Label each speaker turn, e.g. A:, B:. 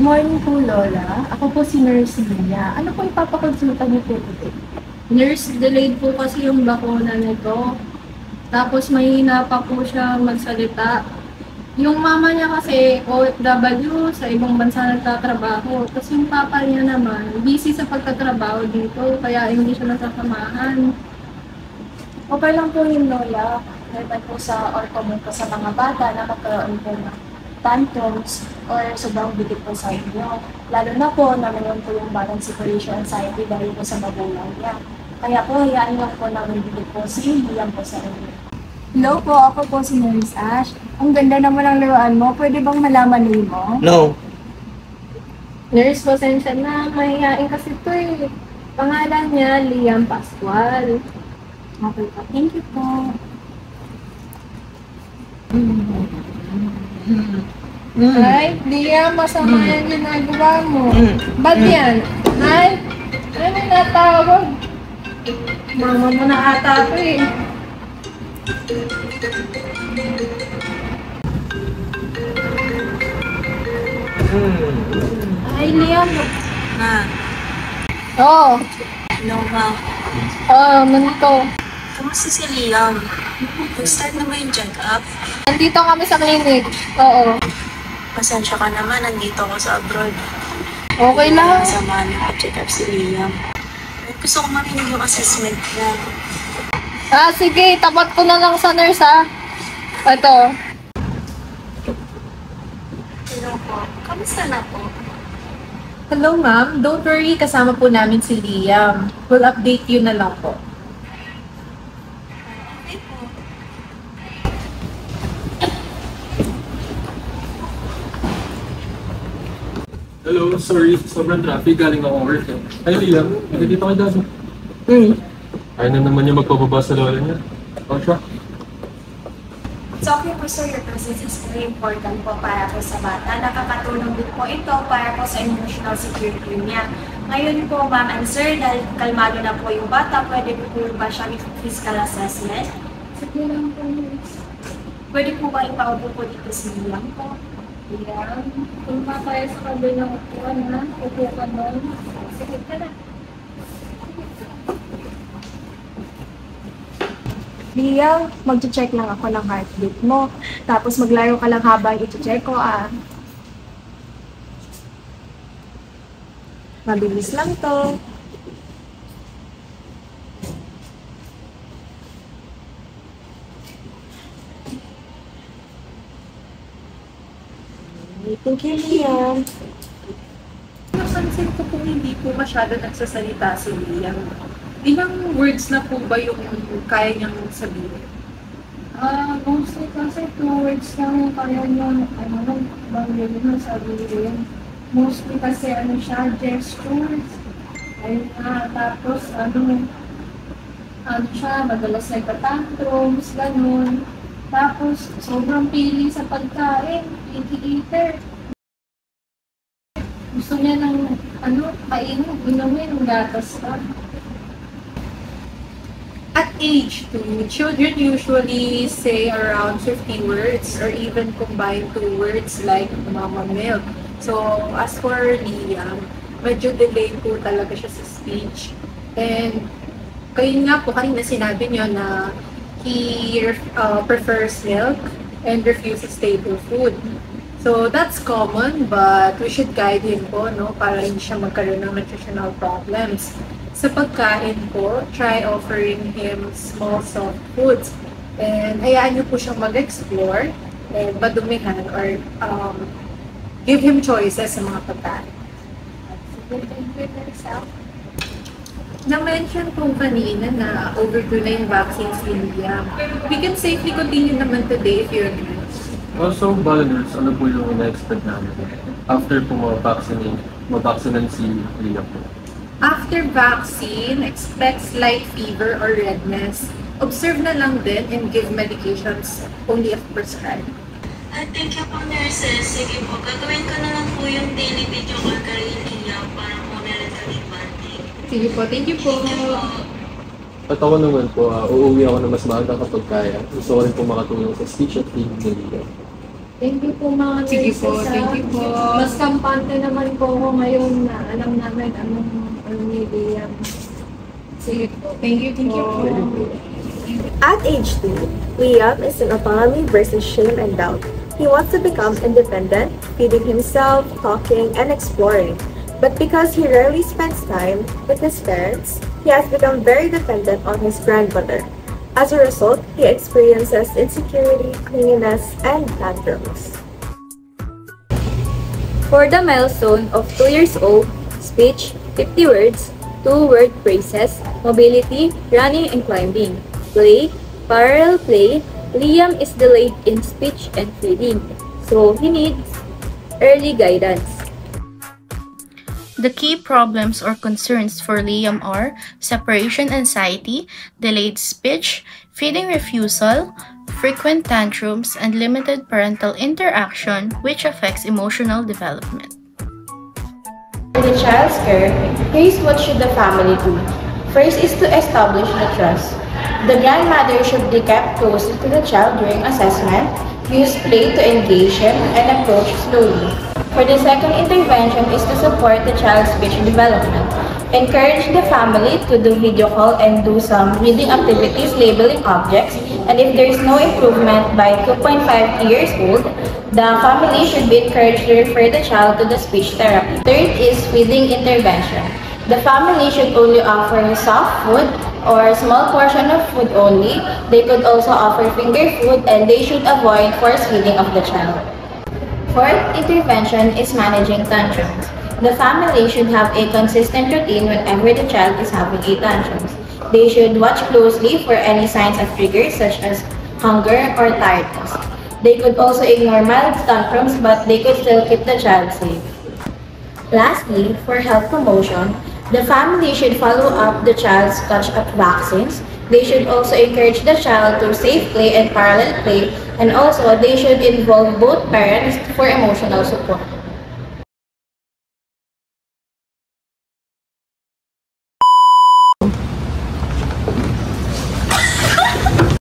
A: morning po, Lola. Ako po si Nurse Lia. Ano po ipapakonsulta niyo po today?
B: Nurse, delayed po kasi yung bakuna nito. Tapos mahina pa po siya magsalita. Yung mama niya kasi OFW, sa ibang bansa nagtatrabaho. Tapos yung papa niya naman, busy sa pagtatrabaho dito, kaya hindi siya nasasamahan.
A: Okay lang po yun, Lola. Normal po sa orcommon po sa mga bata na magkaroon po ng tantrums or sobrang bigat po sa inyo. Lalo na po na mayroon po yung balance separation anxiety dahil po sa magulang niya. Kaya po, hayaan lang po na may bigat po si Liam po sa inyo. Hello po, ako po si Nurse Ash. Ang ganda naman ang laruan mo. Pwede bang malaman name mo?
C: No.
B: Nurse, pasensya na, mahihain kasi ito eh. Pangalan niya, Liam Pascual.
A: Okay po. Thank you po.
B: Ay, Liam, masama yan ginagawa mo. Ba't yan? Ay, ano natawag? Mama mo na ata ito eh. Ay, Liam.
D: Ma,
B: Oo.
D: hello ma.
B: Nandito.
D: Kamusta si Liam? Nag-start na ba yung check-up?
B: Nandito kami sa clinic. Oo.
D: Pasensya ka naman, nandito ako sa abroad.
B: Okay lang.
D: Samahan niyo ko check-up si Liam. Gusto ko marinig yung assessment niya.
B: Sige. Tapat ko na lang sa nurse, ha? Ito.
D: Hello po. Kamusta na po?
E: Hello ma'am, don't worry, kasama po namin si Liam. We'll update you na lang po.
D: Okay po.
F: Hello, sorry. Sobrang traffic. Galing akong work eh. Ay, Liam. Dito kay Dado. Ayaw na naman yung magpababa sa lola niya. Oh, siya.
A: It's okay po sir, your presence is very important po para po sa bata. Nakakatulong din po ito para po sa emotional security niya. Ngayon po ma'am and sir, dahil kalmado na po yung bata, pwede po ba siya physical assessment?
B: Sige lang po, nurse.
A: Pwede po ba ipaupo po dito sa Liam po?
B: Liam, kung pa tayo sa kabilang upuan, ha? Upo ka doon. Sige ka na.
A: Liam, mag-check lang ako ng heartbeat mo. Tapos maglaro ka lang habang iti-check ko Mabilis lang to. Thank you, Liam.
E: Napansin ko po hindi po masyado nagsasalita si Liam. Ilang words na po ba yung kaya niyang sabihin?
B: Mostly kasi 2 words lang yung kaya nyo, bang yun sabihin. Mostly kasi siya, gestures. Ayun nga, tapos siya, madalas nagka-tantrums, ganun. Tapos, sobrang pili sa pagkain, picky eater. Gusto niya ng, kainin, inumin, gatas pa.
E: At age 2, children usually say around 50 words or even combine 2 words like mama milk. So, as for Liam, medyo delayed po talaga siya sa speech. And, kayo nga po, kanina sinabi niyo na he prefers milk and refuses stable food. So, that's common, but we should guide him po, no, para hindi siya magkaroon ng nutritional problems. Sa pagkain po, try offering him small soft foods. And hayaan niyo po siyang mag-explore and madumihan or give him choices sa mga pagkain. Na-mention po kanina na overdue na yung vaccines ni Liam. We can safely continue naman today if you agree.
F: Also, Balaners, ano po yung na-expect namin? After po mabaksinate si Liam po.
E: After vaccine, expect slight fever or redness. Observe na lang din and give medications only if prescribed.
D: Thank you po nurses. Sige po, gagawin ko na lang po yung daily video call kay Liam para po meron kami bonding.
E: Sige po, thank you po.
F: At ako naman po, uuwi ako na mas maaga kapag kaya. Gusto ko rin po makatulong sa speech at feeding ni Liam.
B: Thank you po mga
E: Sige
B: nurses,
E: po,
B: ah.
E: thank you po.
B: Mas kampante naman po ako ngayon na alam namin anong ni Liam. Sige po.
E: Thank you po.
C: At age 2, Liam is in autonomy versus shame and doubt. He wants to become independent, feeding himself, talking, and exploring. But because he rarely spends time with his parents, he has become very dependent on his grandmother. As a result, he experiences insecurity, clinginess, and tantrums. For the milestone of 2 years old, speech, 50 words, 2-word phrases, mobility, running and climbing, play, parallel play, Liam is delayed in speech and feeding, so he needs early guidance.
G: The key problems or concerns for Liam are separation anxiety, delayed speech, feeding refusal, frequent tantrums, and limited parental interaction, which affects emotional development.
H: For the child's care, here's what should the family do. First is to establish the trust. The grandmother should be kept close to the child during assessment, use play to engage him, and approach slowly. For the second intervention is to support the child's speech development. Encourage the family to do video call and do some reading activities labeling objects, and if there is no improvement by 2.5 years old, the family should be encouraged to refer the child to the speech therapy. Third is feeding intervention. The family should only offer soft food or a small portion of food only. They could also offer finger food, and they should avoid force feeding of the child. Fourth intervention is managing tantrums. The family should have a consistent routine whenever the child is having a tantrums. They should watch closely for any signs of triggers such as hunger or tiredness. They could also ignore mild tantrums, but they could still keep the child safe. Lastly, for health promotion, the family should follow up the child's catch-up vaccines. They should also encourage the child to safe play and parallel play, and also they should involve both parents for emotional support.